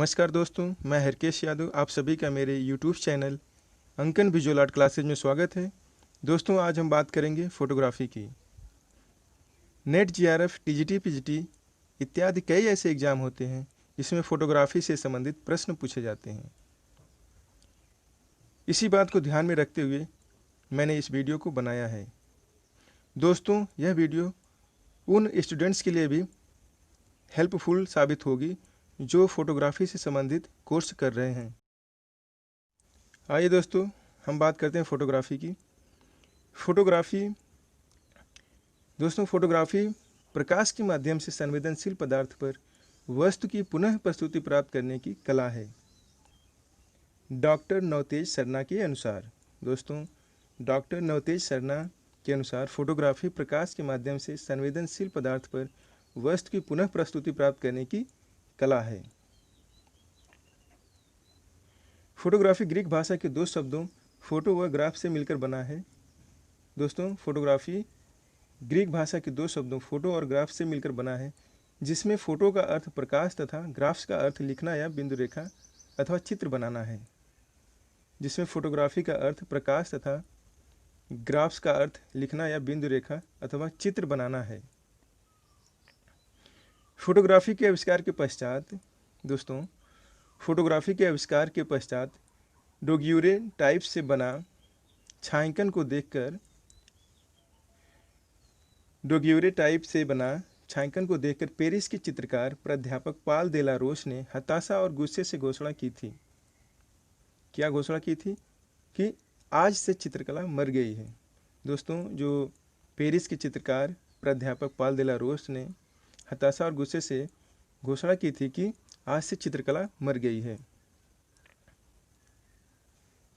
नमस्कार दोस्तों, मैं हरकेश यादव आप सभी का मेरे यूट्यूब चैनल अंकन विजुअल आर्ट क्लासेज में स्वागत है। दोस्तों, आज हम बात करेंगे फ़ोटोग्राफ़ी की। नेट जीआरएफ, टीजीटी, पीजीटी इत्यादि कई ऐसे एग्ज़ाम होते हैं जिसमें फ़ोटोग्राफ़ी से संबंधित प्रश्न पूछे जाते हैं। इसी बात को ध्यान में रखते हुए मैंने इस वीडियो को बनाया है। दोस्तों, यह वीडियो उन स्टूडेंट्स के लिए भी हेल्पफुल साबित होगी जो फ़ोटोग्राफ़ी से संबंधित कोर्स कर रहे हैं। आइए दोस्तों, हम बात करते हैं फ़ोटोग्राफ़ी की। फ़ोटोग्राफ़ी प्रकाश के माध्यम से संवेदनशील पदार्थ पर वस्तु की पुनः प्रस्तुति प्राप्त करने की कला है। डॉक्टर नवतेज सरना के अनुसार फ़ोटोग्राफ़ी प्रकाश के माध्यम से संवेदनशील पदार्थ पर वस्तु की पुनः प्रस्तुति प्राप्त करने की कला है। फ़ोटोग्राफ़ी ग्रीक भाषा के दो शब्दों फ़ोटो व ग्राफ से मिलकर बना है। दोस्तों, फ़ोटोग्राफ़ी ग्रीक भाषा के दो शब्दों फ़ोटो और ग्राफ से मिलकर बना है, जिसमें फ़ोटो का अर्थ प्रकाश तथा ग्राफ्स का अर्थ लिखना या बिंदु रेखा अथवा चित्र बनाना है। जिसमें फ़ोटोग्राफ़ी का अर्थ प्रकाश तथा ग्राफ्स का अर्थ लिखना या बिंदु रेखा अथवा चित्र बनाना है। फ़ोटोग्राफ़ी के आविष्कार के पश्चात डोग्यूरे टाइप से बना छायांकन को देखकर पेरिस के चित्रकार प्राध्यापक पॉल देलारोस ने हताशा और गुस्से से घोषणा की थी। क्या घोषणा की थी? कि आज से चित्रकला मर गई है। दोस्तों, जो पेरिस के चित्रकार प्राध्यापक पॉल देलारोस ने हताशा और गुस्से से घोषणा की थी कि आज से चित्रकला मर गई है।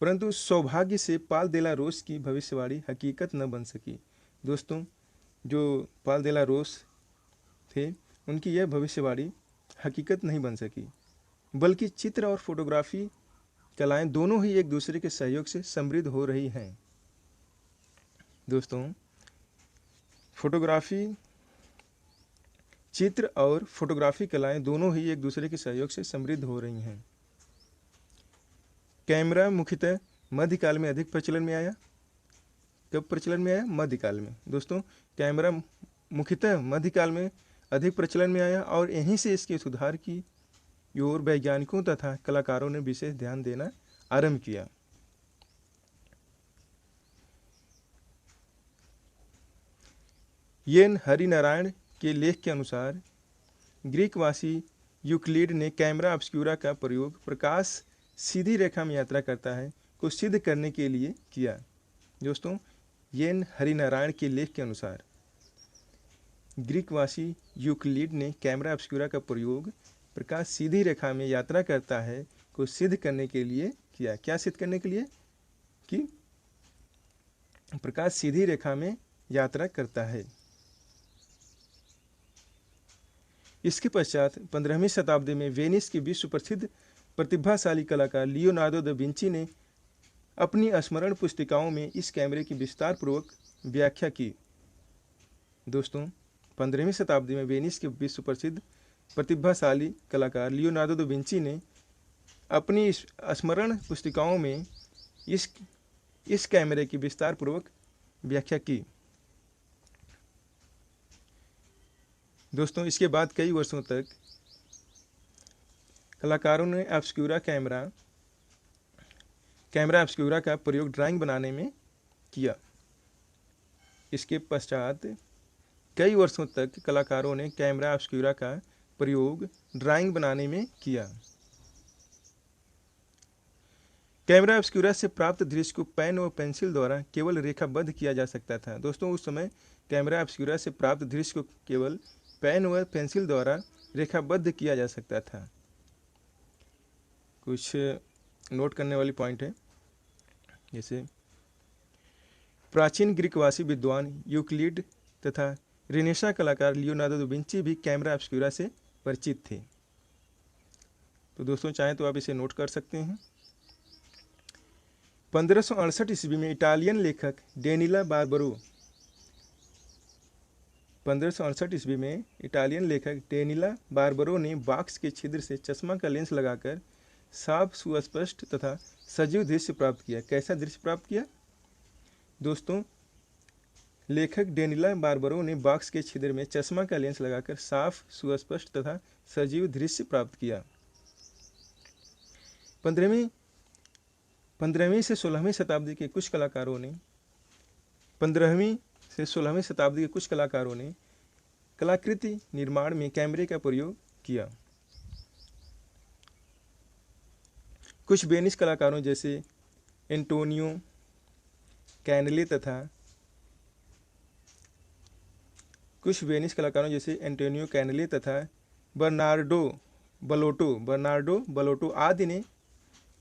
परंतु सौभाग्य से पॉल देलारोस की भविष्यवाणी हकीकत न बन सकी। दोस्तों, जो पॉल देलारोस थे, उनकी यह भविष्यवाणी हकीकत नहीं बन सकी, बल्कि चित्र और फोटोग्राफी कलाएं दोनों ही एक दूसरे के सहयोग से समृद्ध हो रही हैं। दोस्तों, चित्र और फोटोग्राफी कलाएं दोनों ही एक दूसरे के सहयोग से समृद्ध हो रही हैं। कैमरा मुख्यतः मध्यकाल में अधिक प्रचलन में आया। कब प्रचलन में आया? मध्यकाल में। दोस्तों, कैमरा मुख्यतः मध्यकाल में अधिक प्रचलन में आया और यहीं से इसके सुधार की ओर वैज्ञानिकों तथा कलाकारों ने विशेष ध्यान देना आरंभ किया। येन हरिनारायण के लेख के अनुसार ग्रीकवासी यूक्लिड ने कैमरा ऑब्स्क्यूरा का प्रयोग प्रकाश सीधी रेखा में यात्रा करता है को सिद्ध करने के लिए किया। दोस्तों, येन हरिनारायण के लेख के अनुसार ग्रीकवासी यूक्लिड ने कैमरा ऑब्स्क्यूरा का प्रयोग प्रकाश सीधी रेखा में यात्रा करता है को सिद्ध करने के लिए किया। क्या सिद्ध करने के लिए? कि प्रकाश सीधी रेखा में यात्रा करता है। इसके पश्चात 15वीं शताब्दी में वेनिस के विश्व प्रसिद्ध प्रतिभाशाली कलाकार लियोनार्डो दा विंची ने अपनी स्मरण पुस्तिकाओं में इस कैमरे की विस्तार पूर्वक व्याख्या की। दोस्तों, 15वीं शताब्दी में वेनिस के विश्व प्रसिद्ध प्रतिभाशाली कलाकार लियोनार्डो दा विंची ने अपनी स्मरण पुस्तिकाओं में इस कैमरे की विस्तार पूर्वक व्याख्या की। दोस्तों, इसके बाद कई वर्षों तक कलाकारों ने कैमरा ऑब्स्क्यूरा का प्रयोग ड्राइंग बनाने में किया। इसके पश्चात कई वर्षों तक कलाकारों ने कैमरा ऑब्स्क्यूरा का प्रयोग ड्राइंग बनाने में किया। कैमरा ऑब्स्क्यूरा से प्राप्त दृश्य को पेन और पेंसिल द्वारा केवल रेखाबद्ध किया जा सकता था। दोस्तों, उस समय कैमरा ऑब्स्क्यूरा से प्राप्त दृश्य को केवल पेन व पेंसिल द्वारा रेखाबद्ध किया जा सकता था। कुछ नोट करने वाली पॉइंट है, जैसे प्राचीन ग्रीकवासी विद्वान यूक्लिड तथा रेनेसां कलाकार लियोनार्डो दा विंची भी कैमरा ऑब्स्क्यूरा से परिचित थे। तो दोस्तों, चाहें तो आप इसे नोट कर सकते हैं। 1568 ईस्वी में इटालियन लेखक डेनिला बार्बरो 1568 ईस्वी में इटालियन लेखक डेनिला बार्बरो ने बॉक्स के छिद्र से चश्मा का लेंस लगाकर साफ, सुस्पष्ट तथा सजीव दृश्य प्राप्त किया। कैसा दृश्य प्राप्त किया दोस्तों? लेखक डेनिला बार्बरो ने बॉक्स के छिद्र में चश्मा का लेंस लगाकर साफ, सुस्पष्ट तथा सजीव दृश्य प्राप्त किया। 15वीं से 16वीं शताब्दी के कुछ कलाकारों ने 15वीं से 16वीं शताब्दी के कुछ कलाकारों ने कलाकृति निर्माण में कैमरे का प्रयोग किया। कुछ वेनिस कलाकारों जैसे एंटोनियो कैनले तथा बर्नार्डो बलोटो आदि ने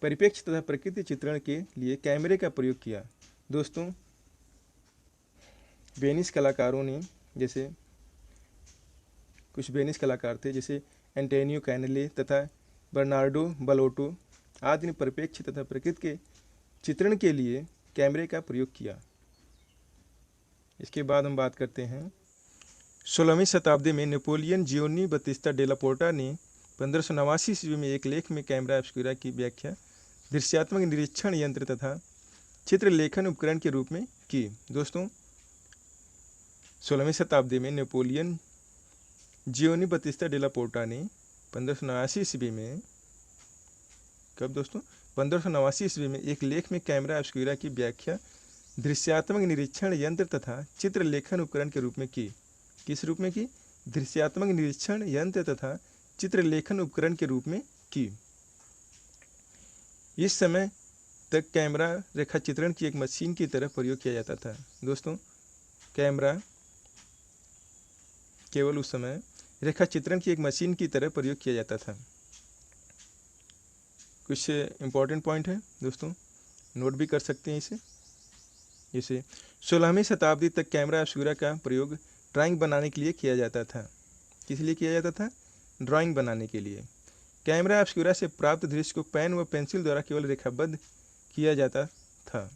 परिप्रेक्ष्य तथा प्रकृति चित्रण के लिए कैमरे का प्रयोग किया। दोस्तों, वेनिस कलाकारों ने जैसे कुछ वेनिस कलाकार थे जैसे एंटोनियो कैनले तथा बर्नार्डो बलोटो आदि ने परिप्रेक्ष्य तथा प्रकृति के चित्रण के लिए कैमरे का प्रयोग किया। इसके बाद हम बात करते हैं 16वीं शताब्दी में नेपोलियन जियोनी बत्तीस्ता डेला पोर्टा ने 1589 ईस्वी में एक लेख में कैमरा ऑब्स्क्यूरा की व्याख्या दृश्यात्मक निरीक्षण यंत्र तथा चित्रलेखन उपकरण के रूप में की। दोस्तों, 16वीं शताब्दी में नेपोलियन जियोनी बत्तीस्ता डेला पोर्टा ने 1589 ईस्वी में 1589 ईस्वी में एक लेख में कैमरा ऑब्स्क्यूरा की व्याख्या दृश्यात्मक निरीक्षण यंत्र तथा चित्रलेखन उपकरण के रूप में की। किस रूप में की? दृश्यात्मक निरीक्षण यंत्र तथा चित्रलेखन उपकरण के रूप में की। इस समय तक कैमरा रेखा चित्रण की एक मशीन की तरह प्रयोग किया जाता था। दोस्तों, कैमरा केवल उस समय रेखा चित्रण की एक मशीन की तरह प्रयोग किया जाता था। कुछ इंपॉर्टेंट पॉइंट है दोस्तों, नोट भी कर सकते हैं इसे। जैसे 16वीं शताब्दी तक कैमरा ऑब्स्क्यूरा का प्रयोग ड्राइंग बनाने के लिए किया जाता था। किस लिए किया जाता था? ड्राइंग बनाने के लिए। कैमरा ऑब्स्क्यूरा से प्राप्त दृश्य को पेन व पेंसिल द्वारा केवल रेखाबद्ध किया जाता था।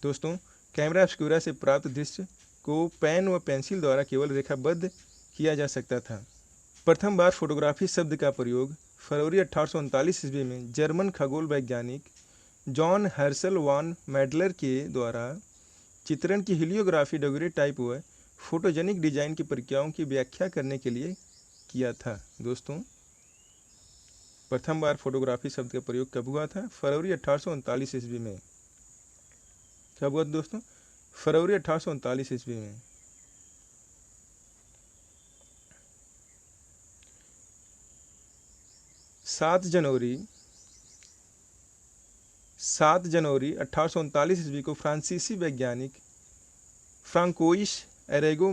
दोस्तों, कैमरा ऑब्स्क्यूरा से प्राप्त दृश्य को पेन व पेंसिल द्वारा केवल रेखाबद्ध किया जा सकता था। प्रथम बार फोटोग्राफी शब्द का प्रयोग फरवरी 1839 ईस्वी में जर्मन खगोल वैज्ञानिक जॉन हर्शल वॉन मैडलर के द्वारा चित्रण की हीलियोग्राफी, डेगुरेटाइप व फोटोजेनिक डिजाइन की प्रक्रियाओं की व्याख्या करने के लिए किया था। दोस्तों, प्रथम बार फोटोग्राफी शब्द का प्रयोग कब हुआ था? फरवरी 1839 ईस्वी में। कब हुआ दोस्तों? फरवरी 1839 ईस्वी में। सात जनवरी 1839 ईस्वी को फ्रांसीसी वैज्ञानिक फ्रांकोइस एरेगो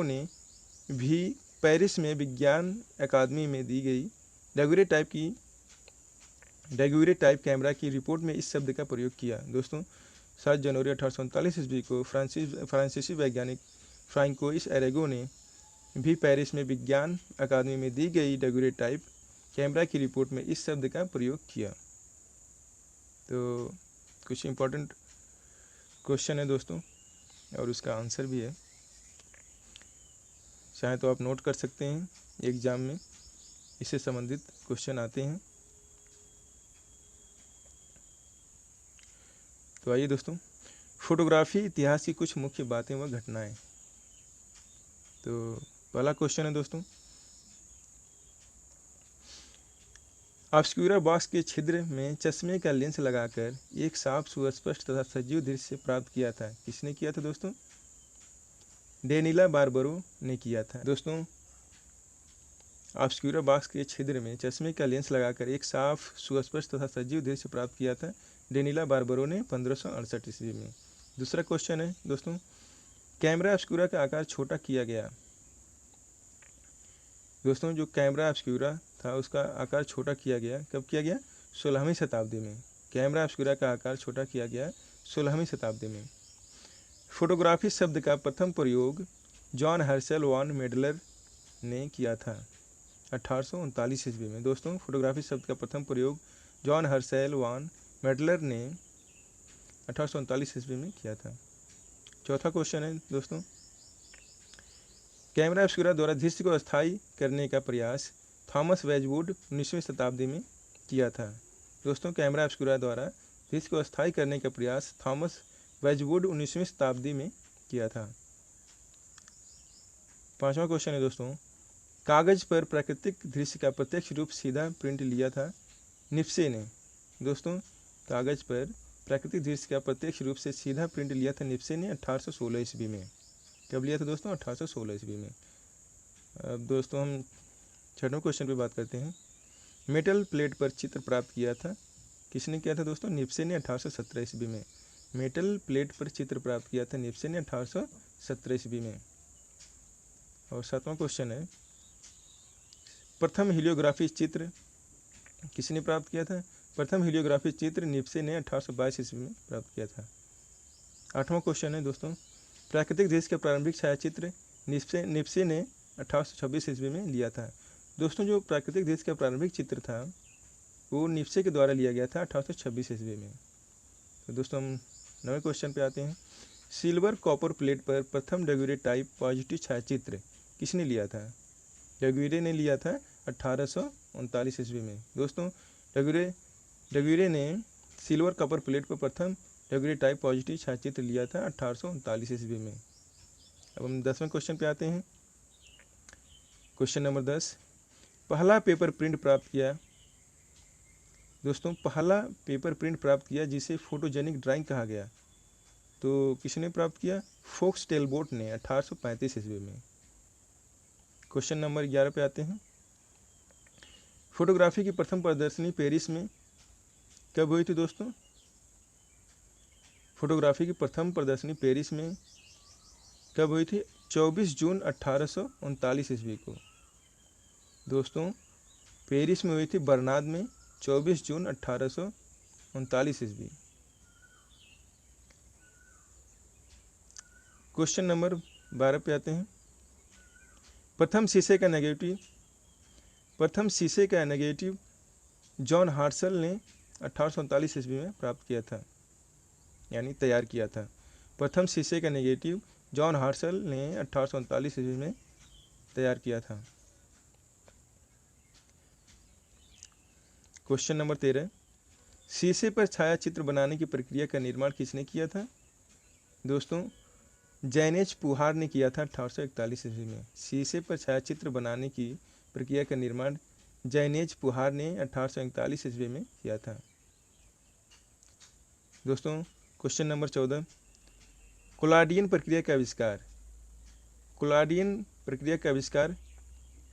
ने भी पेरिस में विज्ञान अकादमी में दी गई डेगुरेटाइप कैमरा की रिपोर्ट में इस शब्द का प्रयोग किया। दोस्तों, 7 जनवरी 1839 ईस्वी को फ्रांसीसी वैज्ञानिक फ्रांकोइस एरेगो ने भी पेरिस में विज्ञान अकादमी में दी गई डेगुरेटाइप कैमरा की रिपोर्ट में इस शब्द का प्रयोग किया। तो कुछ इंपॉर्टेंट क्वेश्चन है दोस्तों, और उसका आंसर भी है। चाहे तो आप नोट कर सकते हैं, एग्जाम में इससे संबंधित क्वेश्चन आते हैं। तो आइए दोस्तों, फोटोग्राफी इतिहास की कुछ मुख्य बातें व घटनाएं। तो पहला क्वेश्चन है दोस्तों, ऑब्स्क्यूरा बॉक्स के छिद्र में चश्मे का लेंस लगाकर एक साफ, सुस्पष्ट तथा सजीव दृश्य प्राप्त किया था। किसने किया था दोस्तों? डेनिला बार्बरो ने किया था। दोस्तों, ऑब्स्क्यूरा बॉक्स के छिद्र में चश्मे का लेंस लगाकर एक साफ, सुस्पष्ट तथा सजीव दृश्य प्राप्त किया था डेनिला बार्बरो ने 1568 ईस्वी में। दूसरा क्वेश्चन है दोस्तों, कैमरा ऑब्स्क्यूरा का आकार छोटा किया गया। दोस्तों, जो कैमरा ऑब्स्क्यूरा था उसका आकार छोटा किया गया। कब किया गया? 16वीं शताब्दी में। कैमरा ऑब्स्क्यूरा का आकार छोटा किया गया 16वीं शताब्दी में। फोटोग्राफी शब्द का प्रथम प्रयोग जॉन हर्शल वॉन मैडलर ने किया था 1839 ईस्वी में। दोस्तों, फोटोग्राफी शब्द का प्रथम प्रयोग जॉन हर्शल वॉन मैडलर ने 1839 ईस्वी में किया था। चौथा क्वेश्चन है दोस्तों, कैमरा ऑब्स्क्यूरा द्वारा दृश्य को अस्थायी करने का प्रयास थॉमस वेजवुड 19वीं शताब्दी में किया था। दोस्तों, कैमरा ऑब्स्क्यूरा द्वारा दृश्य को अस्थायी करने का प्रयास थॉमस वेजवुड 19वीं शताब्दी में किया था। पांचवा क्वेश्चन है दोस्तों, कागज पर प्राकृतिक दृश्य का प्रत्यक्ष रूप सीधा प्रिंट लिया था निप्से ने। दोस्तों, कागज पर प्राकृतिक दृश्य का प्रत्यक्ष रूप से सीधा प्रिंट लिया था निप्से ने 1816 ईस्वी में। कब लिया था दोस्तों? 1816 ईस्वी में। अब दोस्तों हम छठवें क्वेश्चन पे बात करते हैं। मेटल प्लेट पर चित्र प्राप्त किया था, किसने किया था दोस्तों? निप्से ने 1817 ईस्वी में। मेटल प्लेट पर चित्र प्राप्त किया था निप्से ने 1817 ईस्वी में। और सातवां क्वेश्चन है, प्रथम हीलियोग्राफी चित्र किसने प्राप्त किया था? प्रथम हीलियोग्राफी चित्र निप्से ने 1822 ईस्वी में प्राप्त किया था। आठवां क्वेश्चन है दोस्तों, प्राकृतिक दृश्य का प्रारंभिक छायाचित्र निप्से ने 1826 ईस्वी में लिया था। दोस्तों, जो प्राकृतिक दृश्य का प्रारंभिक चित्र था वो निप्से के द्वारा लिया गया था 1826 ईस्वी में। तो दोस्तों हम नवे क्वेश्चन पे आते हैं। सिल्वर कॉपर प्लेट पर प्रथम डेगुरे टाइप पॉजिटिव छायाचित्र किसने लिया था? डेगुरे ने लिया था 1839 ईस्वी में। दोस्तों, डेगुरे ने सिल्वर कॉपर प्लेट पर प्रथम डेगुरे टाइप पॉजिटिव छायाचित्र लिया था 1839 ईस्वी में। अब हम 10वें क्वेश्चन पे आते हैं। क्वेश्चन नंबर 10, पहला पेपर प्रिंट प्राप्त किया। दोस्तों, पहला पेपर प्रिंट प्राप्त किया जिसे फोटोजेनिक ड्राइंग कहा गया, तो किसने प्राप्त किया? फोक्स टेलबोट ने 1835 ईस्वी में। क्वेश्चन नंबर 11 पे आते हैं। फोटोग्राफी की प्रथम प्रदर्शनी पेरिस में कब हुई थी दोस्तों? फोटोग्राफी की प्रथम प्रदर्शनी पेरिस में कब हुई थी? 24 जून 1839 ईस्वी को। दोस्तों, पेरिस में हुई थी बर्नाद में 24 जून 1839 ईस्वी। क्वेश्चन नंबर 12 पे आते हैं। प्रथम शीशे का नेगेटिव जॉन हार्शल ने 1839 ईस्वी में प्राप्त किया था, यानी तैयार किया था। प्रथम शीशे का नेगेटिव जॉन हार्शल ने 1839 ईस्वी में तैयार किया था। क्वेश्चन नंबर 13, शीशे पर छायाचित्र बनाने की प्रक्रिया का निर्माण किसने किया था? दोस्तों, जैनेज पुहार ने किया था 1841 ईस्वी में। शीशे पर छायाचित्र बनाने की प्रक्रिया का निर्माण जैनेज पुहार ने 1841 ईस्वी में किया था। दोस्तों, क्वेश्चन नंबर 14, कोलाडियन प्रक्रिया का आविष्कार। कोलाडियन प्रक्रिया का आविष्कार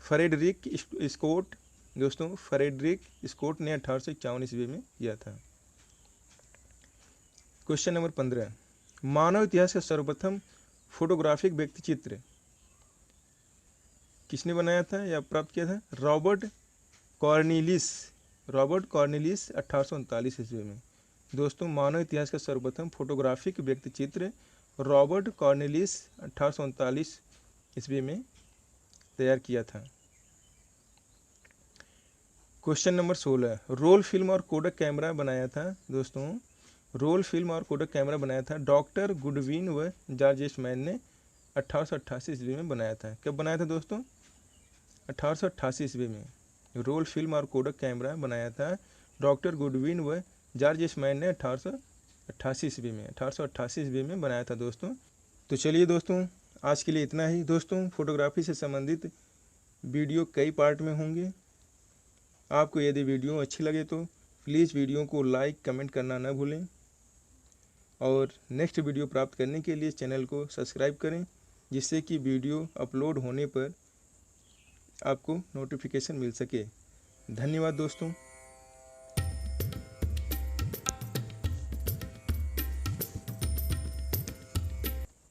फ्रेडरिक स्कॉट, दोस्तों फ्रेडरिक स्कॉट ने 1851 ईस्वी में किया था। क्वेश्चन नंबर 15, मानव इतिहास का सर्वप्रथम फोटोग्राफिक व्यक्ति चित्र किसने बनाया था या प्राप्त किया था? रॉबर्ट कॉर्नेलिस 1839 ईस्वी में। दोस्तों, मानव इतिहास का सर्वप्रथम फोटोग्राफिक व्यक्ति चित्र रॉबर्ट कॉर्नेलिस 1839 ईस्वी में तैयार किया था। क्वेश्चन नंबर 16, रोल फिल्म और कोडक कैमरा बनाया था। दोस्तों, रोल फिल्म और कोडक कैमरा बनाया था डॉक्टर गुडविन व जॉर्ज ईस्टमैन ने 1888 ईस्वी में बनाया था। कब बनाया था दोस्तों? 1888 ईस्वी में रोल फिल्म और कोडक कैमरा बनाया था डॉक्टर गुडविन व जॉर्ज ईस्टमैन ने 1888 ईस्वी में बनाया था दोस्तों। तो चलिए दोस्तों, आज के लिए इतना ही। दोस्तों, फोटोग्राफी से संबंधित वीडियो कई पार्ट में होंगे। आपको यदि वीडियो अच्छी लगे तो प्लीज़ वीडियो को लाइक कमेंट करना न भूलें, और नेक्स्ट वीडियो प्राप्त करने के लिए चैनल को सब्सक्राइब करें, जिससे कि वीडियो अपलोड होने पर आपको नोटिफिकेशन मिल सके। धन्यवाद दोस्तों।